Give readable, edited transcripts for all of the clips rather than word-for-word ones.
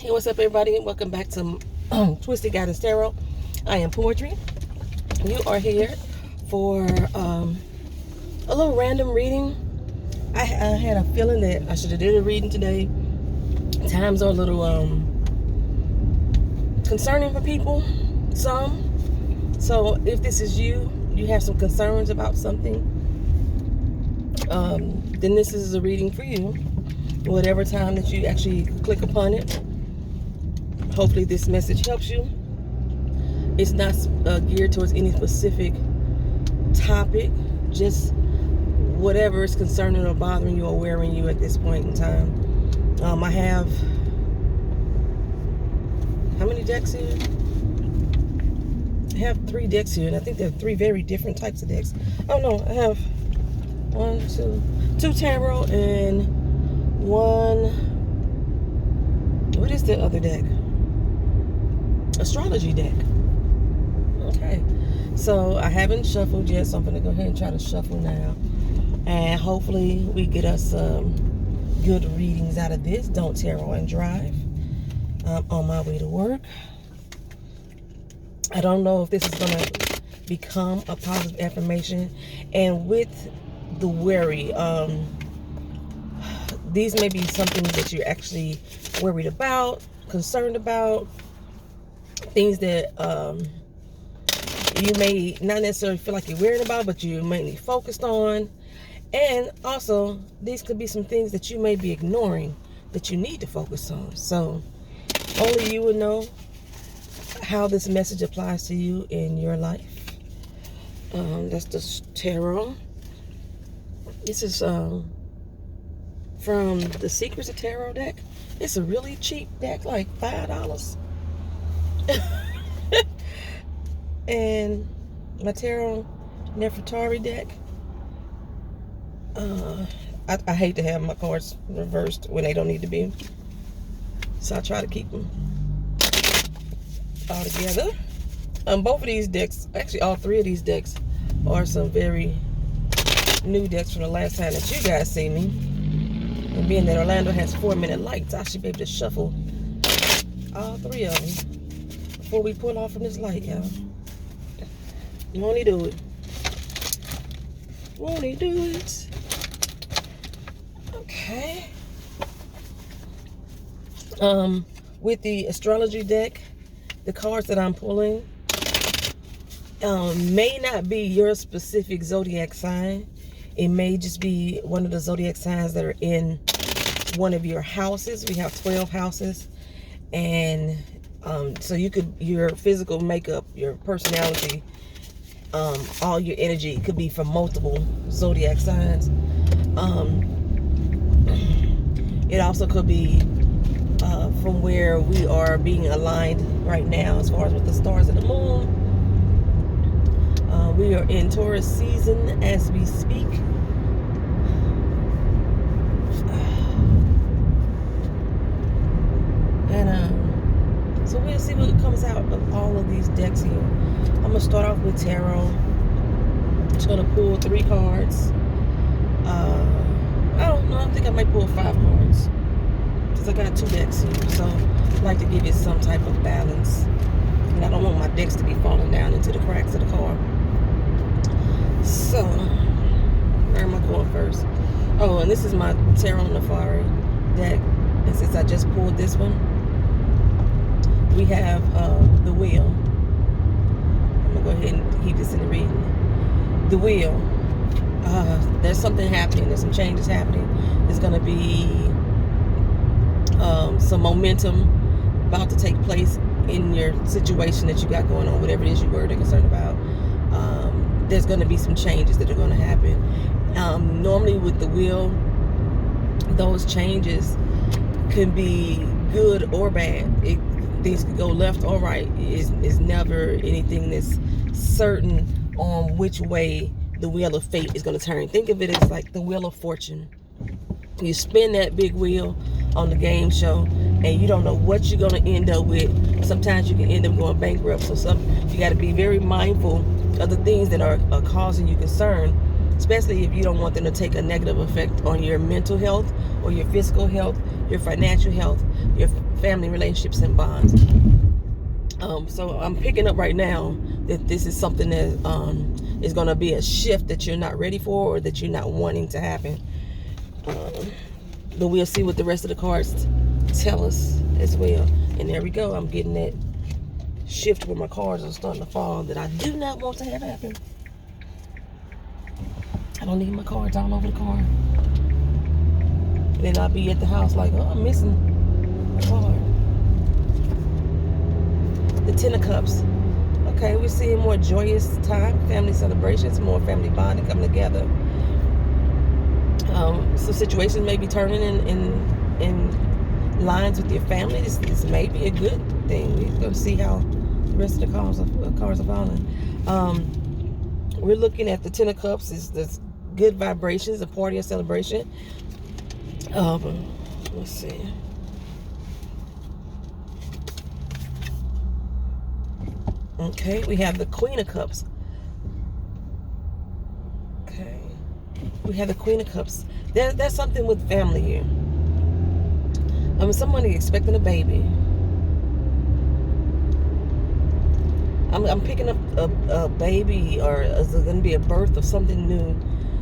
Hey, what's up, everybody? Welcome back to Twisted Guidance Tarot. I am Poetry. You are here for a little random reading. I had a feeling that I should have did a reading today. Times are a little concerning for people, some. So if this is you, you have some concerns about something, then this is a reading for you. Whatever time that you actually click upon it. Hopefully this message helps you. It's not geared towards any specific topic, just whatever is concerning or bothering you or wearing you at this point in time. I have, how many decks here? I have 3 decks here, and I think they're 3 very different types of decks. Oh no, I have 2 tarot and 1, what is the other deck? Astrology deck. Okay, so I haven't shuffled yet, so I'm going to go ahead and try to shuffle now, and hopefully we get us some good readings out of this. Don't tarot and drive. I'm on my way to work. I don't know if this is going to become a positive affirmation, and with the worry, these may be something that you're actually worried about, concerned about, things that you may not necessarily feel like you're worried about, but you're mainly focused on. And also, these could be some things that you may be ignoring that you need to focus on. So only you will know how this message applies to you in your life. That's the tarot. This is from the Secrets of Tarot deck. It's a really cheap deck, like $5. And my tarot Nefertari deck. I hate to have my cards reversed when they don't need to be, so I try to keep them all together. Both of these decks, actually all 3 of these decks, are some very new decks from the last time that you guys see me. And being that Orlando has 4-minute lights, I should be able to shuffle all 3 of them before we pull off from this light, y'all. Won't he do it? Won't he do it? Okay. With the astrology deck, the cards that I'm pulling may not be your specific zodiac sign. It may just be one of the zodiac signs that are in one of your houses. We have 12 houses, and so you could, your physical makeup, your personality, all your energy could be from multiple zodiac signs. It also could be from where we are being aligned right now as far as with the stars and the moon. We are in Taurus season as we speak. And so we'll see what comes out of all of these decks here. I'm going to start off with tarot. I'm just going to pull 3 cards. I think I might pull 5 cards, because I got 2 decks here. So I like to give it some type of balance. And I don't want my decks to be falling down into the cracks of the car. So, where am I going first? Oh, and this is my Tarot Nefari deck. And since I just pulled this one, we have the wheel. I'm going to go ahead and keep this in the reading. The wheel. There's something happening. There's some changes happening. There's going to be some momentum about to take place in your situation that you got going on, whatever it is you were concerned about. There's going to be some changes that are going to happen. Normally with the wheel, those changes can be good or bad. Things could go left or right. It's never anything that's certain on which way the wheel of fate is going to turn. Think of it as like the wheel of fortune. You spin that big wheel on the game show, and you don't know what you're going to end up with. Sometimes you can end up going bankrupt. So you got to be very mindful of the things that are causing you concern, especially if you don't want them to take a negative effect on your mental health or your physical health. your financial health, your family relationships and bonds. So I'm picking up right now that this is something that is going to be a shift that you're not ready for, or that you're not wanting to happen. But we'll see what the rest of the cards tell us as well. And there we go. I'm getting that shift where my cards are starting to fall that I do not want to have happen. I don't need my cards all over the car. And then I'll be at the house like, oh, I'm missing a card. The Ten of Cups. Okay, we're seeing more joyous time, family celebrations, more family bonding coming together. So situations may be turning in lines with your family. This may be a good thing. We're going to see how the rest of the cards are falling. We're looking at the Ten of Cups. It's this good vibrations, a party or celebration. Let's see. Okay, we have the Queen of Cups. Okay, we have the Queen of Cups. There's something with family here. Somebody expecting a baby. I'm picking up a baby, or is it going to be a birth of something new?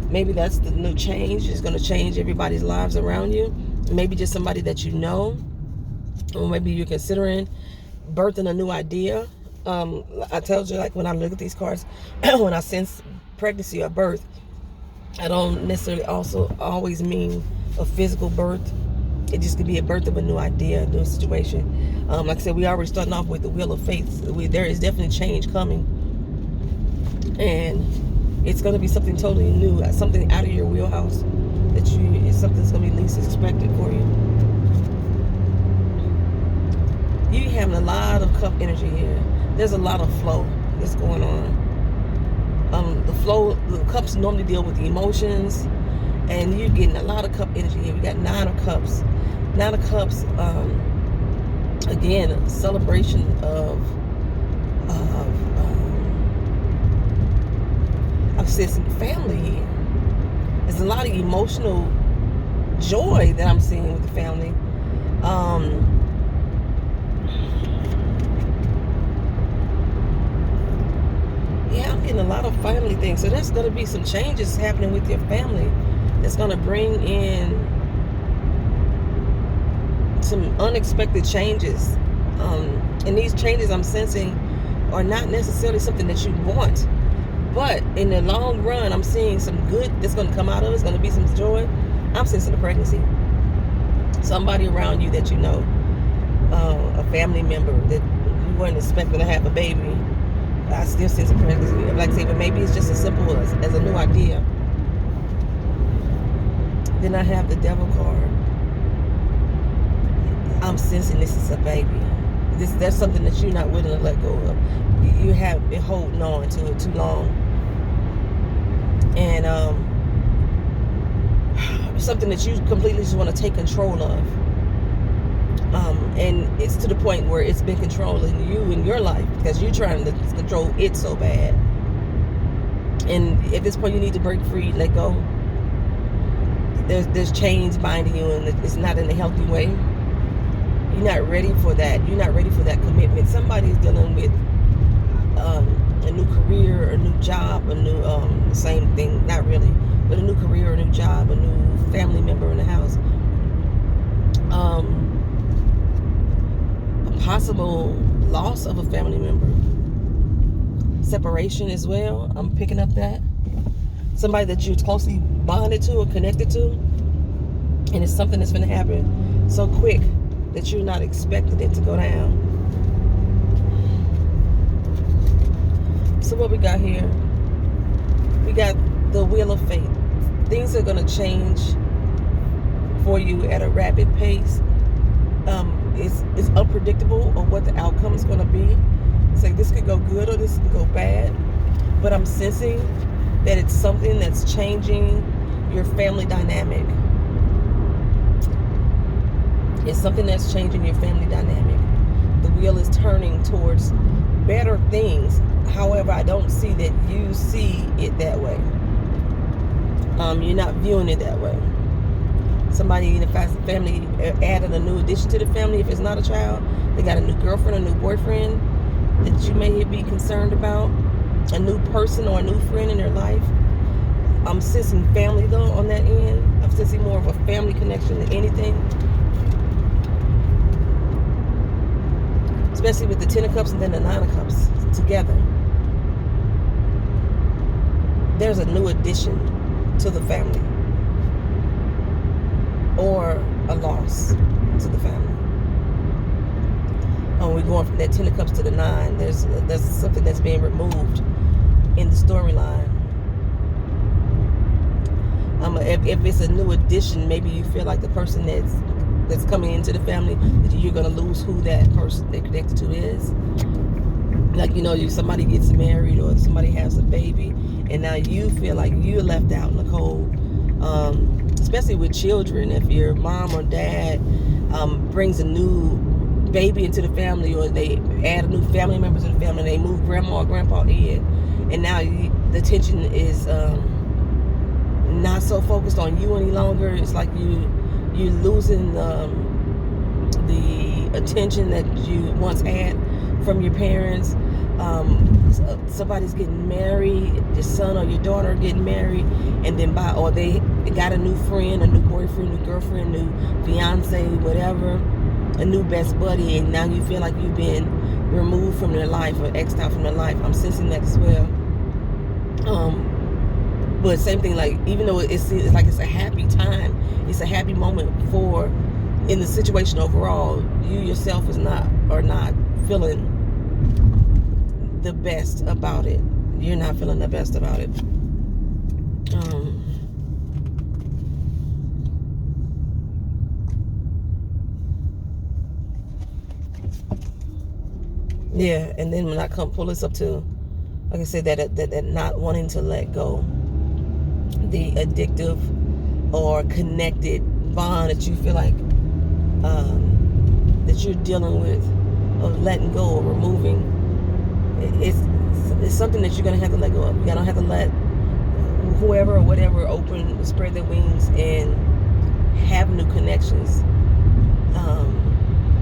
Maybe that's the new change. It's going to change everybody's lives around you. Maybe just somebody that you know, or maybe you're considering birthing a new idea. I told you, like, when I look at these cards, when I sense pregnancy or birth, I don't necessarily also always mean a physical birth. It just could be a birth of a new idea, a new situation. Like I said, we already starting off with the Wheel of Faith. There is definitely change coming. And it's going to be something totally new, something out of your wheelhouse, it's something that's going to be least expected for you. You having a lot of cup energy here. There's a lot of flow that's going on. The cups normally deal with the emotions, and you're getting a lot of cup energy here. We got Nine of Cups. Nine of Cups, again, a celebration of I'm sensing family here. There's a lot of emotional joy that I'm seeing with the family. Yeah, I'm getting a lot of family things. So there's going to be some changes happening with your family that's going to bring in some unexpected changes. And these changes I'm sensing are not necessarily something that you want. But in the long run, I'm seeing some good that's going to come out of it. It's going to be some joy. I'm sensing a pregnancy. Somebody around you that you know, a family member that you weren't expecting to have a baby. I still sense a pregnancy. Like I say, but maybe it's just as simple as a new idea. Then I have the Devil card. I'm sensing this is a baby. That's something that you're not willing to let go of. You have been holding on to it too long. And something that you completely just want to take control of. And it's to the point where it's been controlling you in your life because you're trying to control it so bad. And at this point, you need to break free, let go. There's chains binding you, and it's not in a healthy way. You're not ready for that. You're not ready for that commitment. Somebody's dealing with a new career, a new job, a new same thing, not really, but a new career, a new job, a new family member in the house. A possible loss of a family member. Separation as well. I'm picking up that. Somebody that you're closely bonded to or connected to. And it's something that's going to happen so quick that you're not expecting it to go down. So what we got here? We got the Wheel of Fate. Things are going to change for you at a rapid pace. It's unpredictable on what the outcome is going to be. It's like this could go good or this could go bad. But I'm sensing that it's something that's changing your family dynamic. It's something that's changing your family dynamic. The wheel is turning towards better things. However, I don't see that you see it that way. You're not viewing it that way. Somebody in the family added a new addition to the family. If it's not a child, they got a new girlfriend, a new boyfriend that you may be concerned about, a new person or a new friend in their life. I'm sensing family though on that end. I'm sensing more of a family connection than anything. Especially with the Ten of Cups and then the Nine of Cups together. There's a new addition to the family. Or a loss to the family. We're going from that Ten of Cups to the Nine. There's something that's being removed in the storyline. If it's a new addition, maybe you feel like the person that's coming into the family, that you're gonna lose who that person they're connected to is. Like, somebody gets married or somebody has a baby, and now you feel like you're left out in the cold. Especially with children, if your mom or dad brings a new baby into the family, or they add a new family member to the family, and they move grandma or grandpa in, and now the attention is not so focused on you any longer. It's like you're losing the attention that you once had from your parents. Somebody's getting married, your son or your daughter getting married, and then or they got a new friend, a new boyfriend, new girlfriend, new fiance, whatever, a new best buddy, and now you feel like you've been removed from their life or xed out from their life. I'm sensing that as well. But same thing, like, even though it's like it's a happy time, it's a happy moment in the situation overall, you yourself are not feeling the best about it. You're not feeling the best about it. Yeah, and then when I pull this up to, like I said, that not wanting to let go, the addictive or connected bond that you feel like that you're dealing with, of letting go or removing, it's something that you're gonna have to let go of. You're gonna have to let whoever or whatever spread their wings and have new connections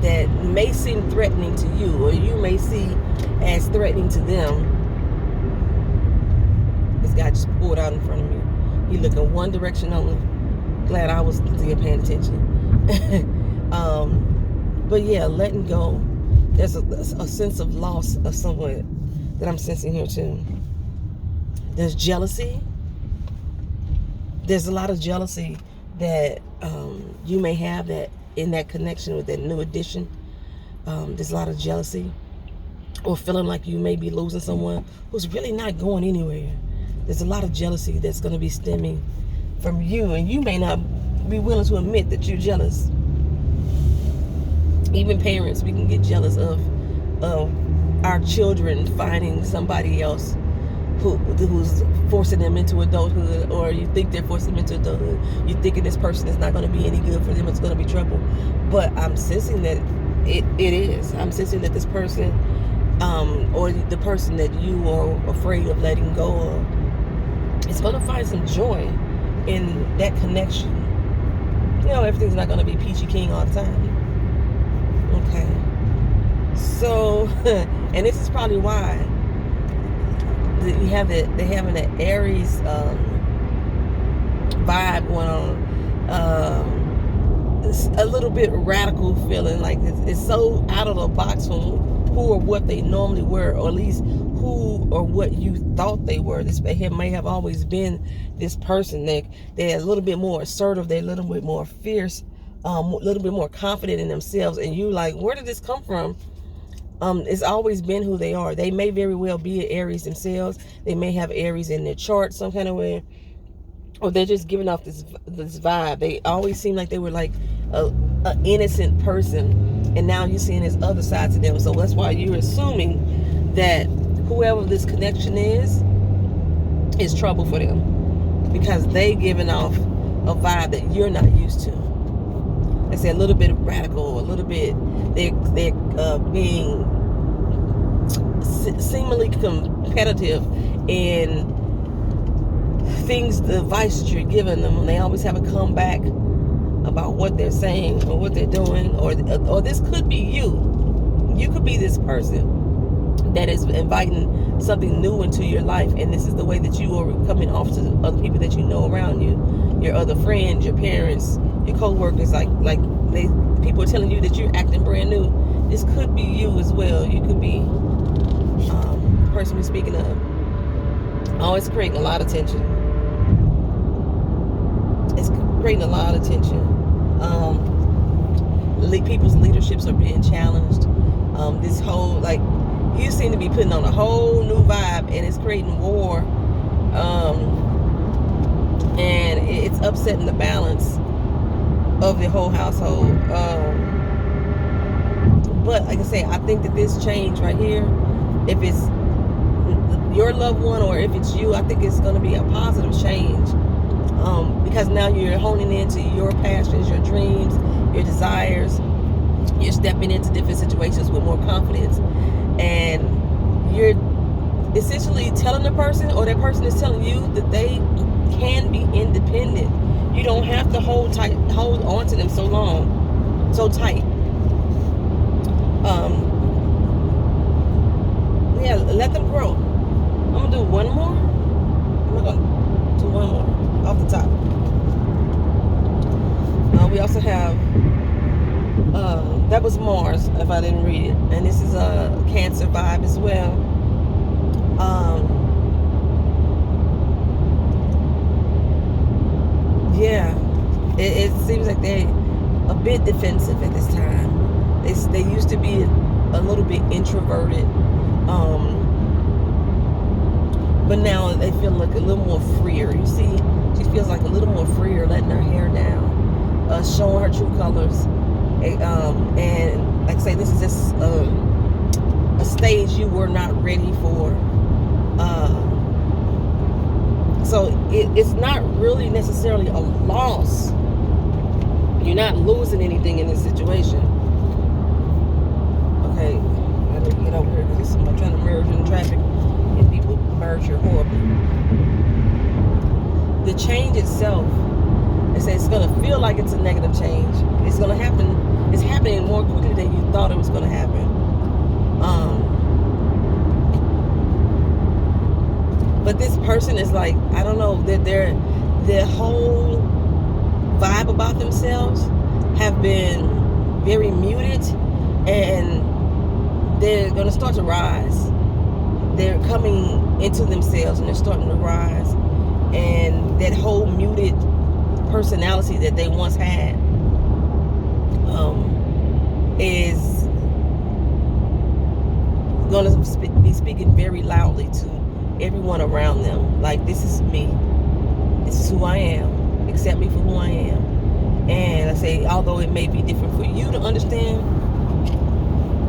that may seem threatening to you, or you may see as threatening to them. This guy just pulled out in front of me. He looking one direction only. Glad I was paying attention. But yeah, letting go. There's a sense of loss of someone that I'm sensing here too. There's jealousy. There's a lot of jealousy that you may have that in that connection with that new addition. There's a lot of jealousy, or feeling like you may be losing someone who's really not going anywhere. There's a lot of jealousy that's going to be stemming from you, and you may not be willing to admit that you're jealous. Even parents, we can get jealous of our children finding somebody else who's forcing them into adulthood, or you think they're forcing them into adulthood. You're thinking this person is not going to be any good for them. It's going to be trouble. But I'm sensing that it is. I'm sensing that this person, or the person that you are afraid of letting go of, is going to find some joy in that connection. Everything's not going to be peachy keen all the time. Okay. So, and this is probably why they're having an Aries vibe going on. It's a little bit radical feeling, like it's so out of the box from who or what they normally were, or at least who or what you thought they were. They may have always been this person. They're a little bit more assertive. They're a little bit more fierce, a little bit more confident in themselves. And you like, where did this come from? It's always been who they are. They may very well be an Aries themselves. They may have Aries in their chart some kind of way, or they're just giving off this vibe. They always seem like they were like an innocent person, and now you're seeing this other side to them. So that's why you're assuming that whoever this connection is trouble for them, because they giving off a vibe that you're not used to. I say a little bit radical, a little bit they're being seemingly competitive in things, the advice that you're giving them. They always have a comeback. about what they're saying or what they're doing, or this could be you. You could be this person that is inviting something new into your life, and this is the way that you are coming off to other people that you know around you, your other friends, your parents, your co-workers. People are telling you that you're acting brand new. This could be you as well. You could be the person we're speaking of. Always creating a lot of tension. It's creating a lot of tension. People's leaderships are being challenged. This whole, you seem to be putting on a whole new vibe, and it's creating war. And it's upsetting the balance of the whole household. But like I say, I think that this change right here, if it's your loved one or if it's you, I think it's going to be a positive change. Because now you're honing into your passions, your dreams, your desires. You're stepping into different situations with more confidence, and you're essentially telling the person, or that person is telling you, that they can be independent. You don't have to hold on to them so long, so tight. Yeah, let them grow. I'm gonna do one more. I'm gonna do one more off the top. We also have that was Mars, if I didn't read it, and this is a Cancer vibe as well. Yeah, it seems like they're a bit defensive at this time. They used to be a little bit introverted, but now they feel like a little more freer. You see, she feels like a little more freer, letting her hair down, showing her true colors. And like I say, this is just a stage you were not ready for. So it's not really necessarily a loss. You're not losing anything in this situation. Okay, I need to get over here because I'm trying to merge in traffic, and people merge here horribly. The change itself, they say it's going to feel like it's a negative change. It's going to happen. It's happening more quickly than you thought it was going to happen. But this person is like, I don't know, that their whole vibe about themselves have been very muted, and they're going to start to rise. They're coming into themselves, and they're starting to rise. And that whole muted personality that they once had is going to be speaking very loudly to everyone around them. Like, this is me. This is who I am. Accept me for who I am. And I say, although it may be different for you to understand,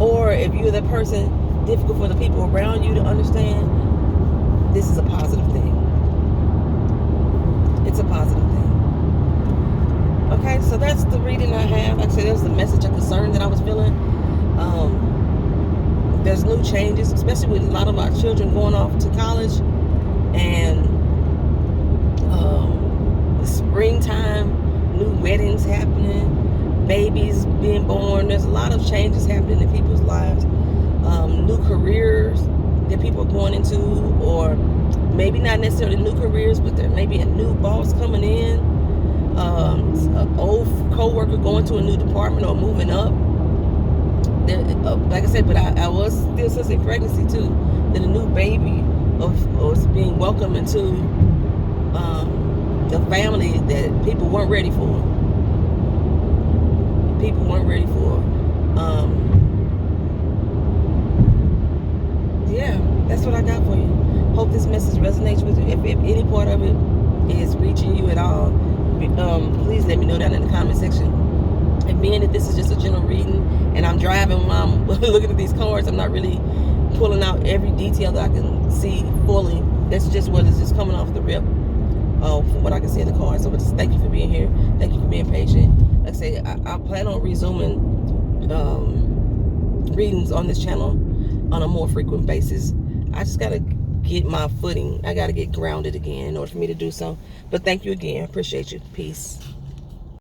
or if you're that person, difficult for the people around you to understand, this is a positive thing. It's a positive thing. Okay, so that's the reading I have. Like I said, there's the message of concern that I was feeling. There's new changes, especially with a lot of our children going off to college, and springtime, new weddings happening, babies being born. There's a lot of changes happening in people's lives. New careers that people are going into, or maybe not necessarily new careers, but there may be a new boss coming in, an old co-worker going to a new department or moving up. Like I said, but I was still sensing pregnancy too, that a new baby was being welcomed into the family that people weren't ready for. People weren't ready for. Yeah, that's what I got for you. Hope this message resonates with you. If any part of it is reaching you at all, please let me know down in the comment section. And being that this is just a general reading, and I'm driving while I'm looking at these cards, I'm not really pulling out every detail that I can see fully. That's just what is just coming off the rip from what I can see in the cards. So just thank you for being here. Thank you for being patient. Like I say, I plan on resuming readings on this channel on a more frequent basis. I just got to get my footing. I got to get grounded again in order for me to do so. But thank you again. Appreciate you. Peace.